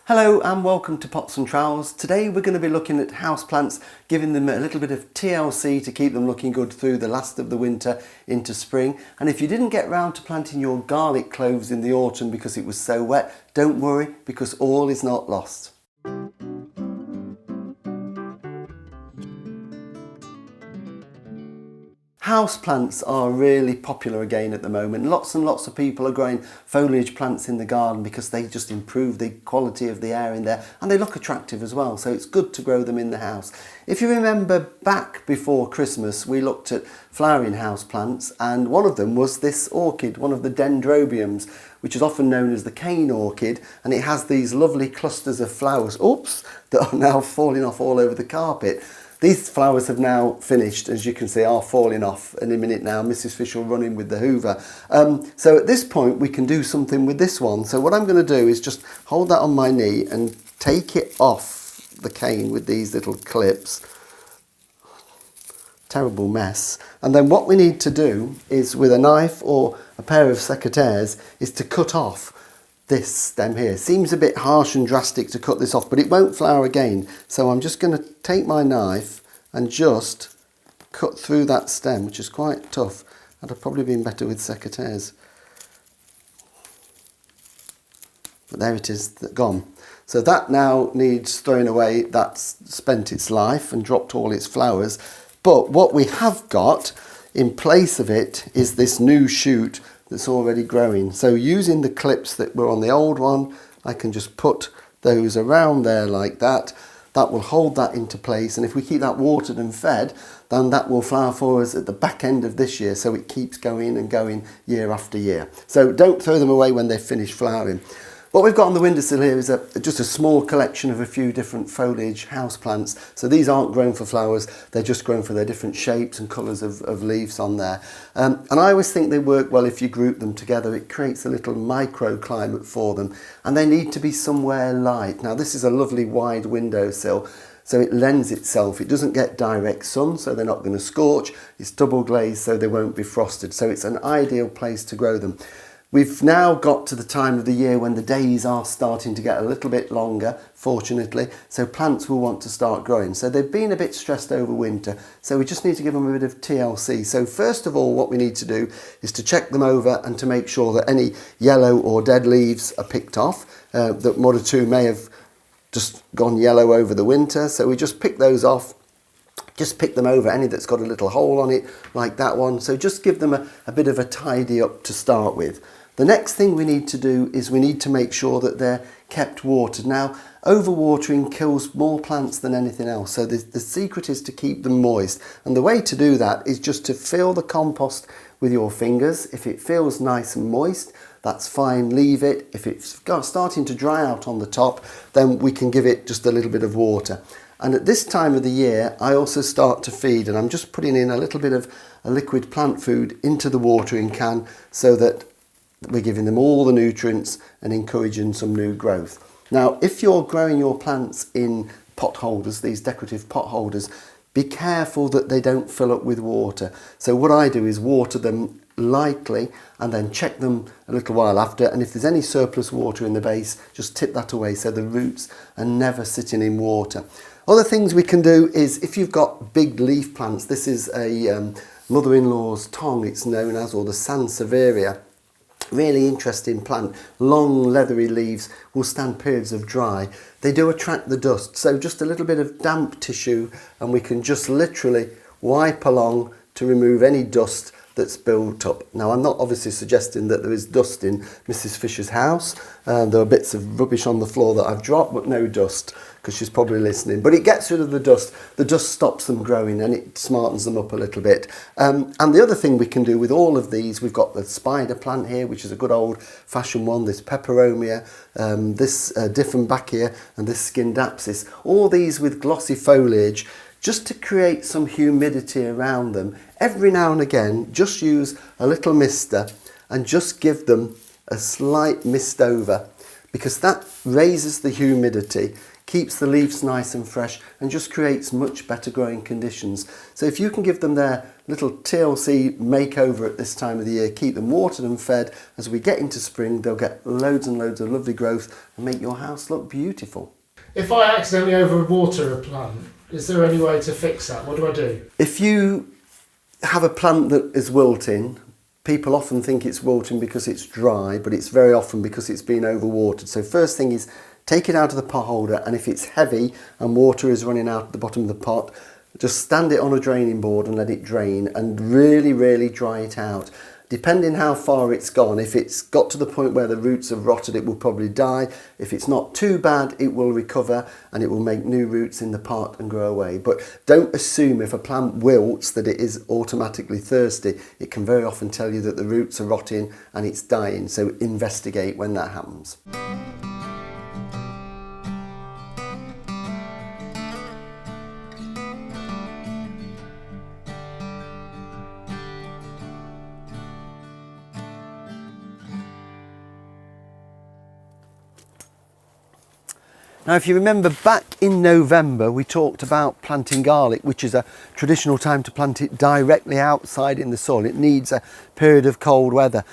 Hello and welcome to Pots and Trowels. Today we're going to be looking at houseplants, giving them a little bit of TLC to keep them looking good through the last of the winter into spring. And if you didn't get round to planting your garlic cloves in the autumn because it was so wet, don't worry, because all is not lost. Houseplants are really popular again at the moment. Lots and lots of people are growing foliage plants in the garden because they just improve the quality of the air in there and they look attractive as well, so it's good to grow them in the house. If you remember back before Christmas, we looked at flowering houseplants and one of them was this orchid, one of the dendrobiums, which is often known as the cane orchid, and it has these lovely clusters of flowers, that are now falling off all over the carpet. These flowers have now finished, as you can see, are falling off in a minute now. Mrs. Fish will run in with the hoover. So at this point we can do something with this one. So what I'm going to do is just hold that on my knee and take it off the cane with these little clips. Terrible mess. And then what we need to do is, with a knife or a pair of secateurs, is to cut off this stem here. Seems a bit harsh and drastic to cut this off, but it won't flower again. So I'm just going to take my knife and just cut through that stem, which is quite tough. That'd have probably been better with secateurs. But there it is, gone. So that now needs throwing away. That's spent its life and dropped all its flowers. But what we have got in place of it is this new shoot that's already growing. So using the clips that were on the old one, I can just put those around there like that. That will hold that into place, and if we keep that watered and fed, then that will flower for us at the back end of this year, so it keeps going and going year after year. So don't throw them away when they've finished flowering. What we've got on the windowsill here is just a small collection of a few different foliage houseplants. So these aren't grown for flowers, they're just grown for their different shapes and colours of leaves on there. And I always think they work well if you group them together. It creates a little microclimate for them, and they need to be somewhere light. Now this is a lovely wide windowsill, so it lends itself. It doesn't get direct sun, so they're not going to scorch. It's double glazed, so they won't be frosted. So it's an ideal place to grow them. We've now got to the time of the year when the days are starting to get a little bit longer, fortunately, so plants will want to start growing. So they've been a bit stressed over winter, so we just need to give them a bit of TLC. So first of all, what we need to do is to check them over and to make sure that any yellow or dead leaves are picked off, that one or two may have just gone yellow over the winter, so we just pick those off. Just pick them over, any that's got a little hole on it, like that one. So just give them a bit of a tidy up to start with. The next thing we need to do is we need to make sure that they're kept watered. Now, overwatering kills more plants than anything else, so the secret is to keep them moist. And the way to do that is just to fill the compost with your fingers. If it feels nice and moist, that's fine, leave it. If it's starting to dry out on the top, then we can give it just a little bit of water. And at this time of the year, I also start to feed, and I'm just putting in a little bit of a liquid plant food into the watering can so that we're giving them all the nutrients and encouraging some new growth. Now, if you're growing your plants in pot holders, these decorative pot holders, be careful that they don't fill up with water. So what I do is water them lightly and then check them a little while after, and if there's any surplus water in the base, just tip that away so the roots are never sitting in water. Other things we can do is, if you've got big leaf plants, this is a mother-in-law's tongue, it's known as, or the Sansevieria. Really interesting plant. Long leathery leaves will stand periods of dry. They do attract the dust, so just a little bit of damp tissue and we can just literally wipe along to remove any dust that's built up. Now, I'm not obviously suggesting that there is dust in Mrs. Fisher's house. There are bits of rubbish on the floor that I've dropped, but no dust, because she's probably listening. But it gets rid of the dust. The dust stops them growing and it smartens them up a little bit. And the other thing we can do with all of these, we've got the spider plant here, which is a good old-fashioned one, this peperomia, this Dieffenbachia, and this Scindapsus. All these with glossy foliage, just to create some humidity around them. Every now and again, just use a little mister and just give them a slight mist over, because that raises the humidity, keeps the leaves nice and fresh, and just creates much better growing conditions. So if you can give them their little TLC makeover at this time of the year, keep them watered and fed, as we get into spring, they'll get loads and loads of lovely growth and make your house look beautiful. If I accidentally overwater a plant, is there any way to fix that? What do I do? If you have a plant that is wilting, people often think it's wilting because it's dry, but it's very often because it's been overwatered. So first thing is, take it out of the pot holder, and if it's heavy and water is running out at the bottom of the pot, just stand it on a draining board and let it drain, and really, really dry it out. Depending how far it's gone, if it's got to the point where the roots have rotted, it will probably die. If it's not too bad, it will recover and it will make new roots in the pot and grow away. But don't assume if a plant wilts that it is automatically thirsty. It can very often tell you that the roots are rotting and it's dying, so investigate when that happens. Now, if you remember back in November, we talked about planting garlic, which is a traditional time to plant it directly outside in the soil. It needs a period of cold weather.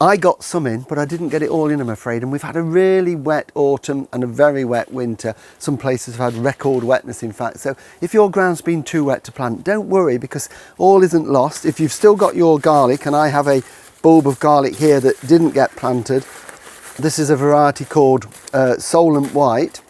I got some in, but I didn't get it all in, I'm afraid. And we've had a really wet autumn and a very wet winter. Some places have had record wetness, in fact. So if your ground's been too wet to plant, don't worry, because all isn't lost. If you've still got your garlic, and I have a bulb of garlic here that didn't get planted, this is a variety called Solent White,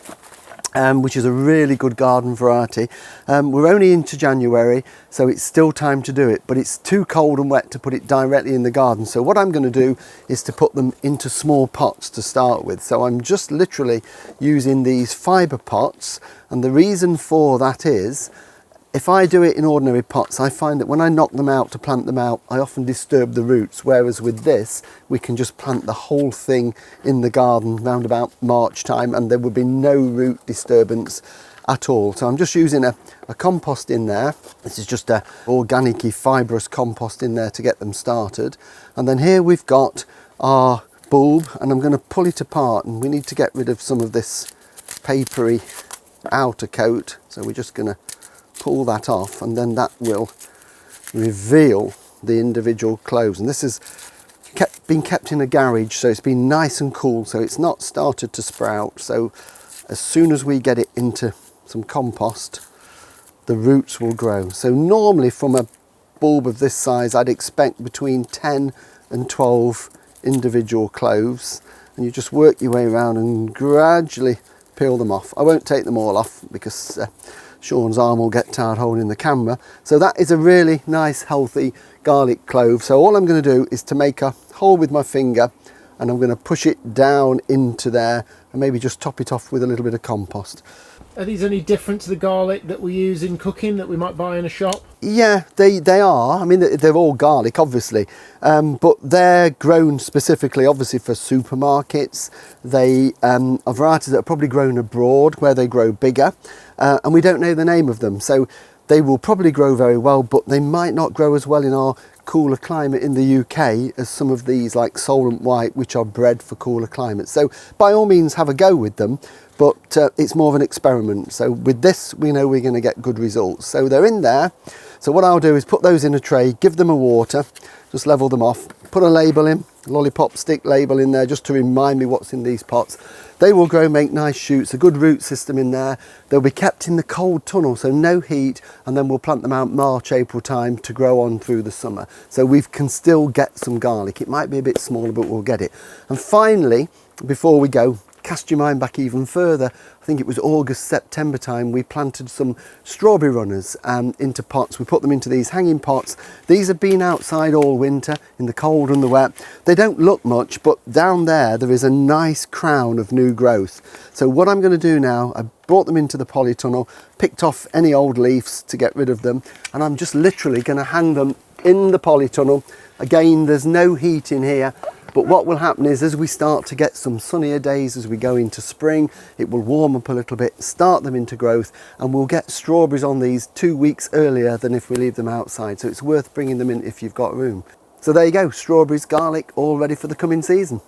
which is a really good garden variety. We're only into January, so it's still time to do it, but it's too cold and wet to put it directly in the garden. So what I'm going to do is to put them into small pots to start with. So I'm just literally using these fibre pots, and the reason for that is, if I do it in ordinary pots, I find that when I knock them out to plant them out, I often disturb the roots, whereas with this, we can just plant the whole thing in the garden round about March time, and there would be no root disturbance at all. So I'm just using a compost in there. This is just a organic-y fibrous compost in there to get them started. And then here we've got our bulb, and I'm going to pull it apart, and we need to get rid of some of this papery outer coat. So we're just going to pull that off, and then that will reveal the individual cloves. And this has been kept in a garage, so it's been nice and cool, so it's not started to sprout. So as soon as we get it into some compost, the roots will grow. So normally from a bulb of this size, I'd expect between 10 and 12 individual cloves, and you just work your way around and gradually peel them off. I won't take them all off because Sean's arm will get tired holding the camera. So that is a really nice healthy garlic clove. So all I'm going to do is to make a hole with my finger, and I'm going to push it down into there and maybe just top it off with a little bit of compost. Are these any different to the garlic that we use in cooking that we might buy in a shop? Yeah, they are. I mean, they're all garlic, obviously, but they're grown specifically, obviously, for supermarkets. They are varieties that are probably grown abroad, where they grow bigger, and we don't know the name of them. So they will probably grow very well, but they might not grow as well in our cooler climate in the UK as some of these like Solent White, which are bred for cooler climates. So by all means have a go with them, but it's more of an experiment. So with this, we know we're going to get good results. So they're in there. So what I'll do is put those in a tray, give them a water, just level them off, put a label in, lollipop stick label in there just to remind me what's in these pots. They will grow, make nice shoots, a good root system in there. They'll be kept in the cold tunnel, so no heat, and then we'll plant them out March, April time to grow on through the summer. So we can still get some garlic. It might be a bit smaller, but we'll get it. And finally, before we go, cast your mind back even further. I think it was August, September time, we planted some strawberry runners into pots. We put them into these hanging pots. These have been outside all winter in the cold and the wet. They don't look much, but down there is a nice crown of new growth. So what I'm going to do now, I brought them into the polytunnel, picked off any old leaves to get rid of them, and I'm just literally going to hang them in the polytunnel. Again, there's no heat in here. But what will happen is, as we start to get some sunnier days as we go into spring, it will warm up a little bit, start them into growth, and we'll get strawberries on these 2 weeks earlier than if we leave them outside. So it's worth bringing them in if you've got room. So there you go, strawberries, garlic, all ready for the coming season.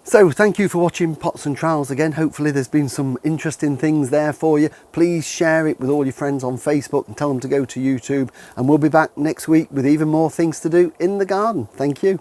So thank you for watching Pots and Trowels again. Hopefully there's been some interesting things there for you. Please share it with all your friends on Facebook and tell them to go to YouTube. And we'll be back next week with even more things to do in the garden. Thank you.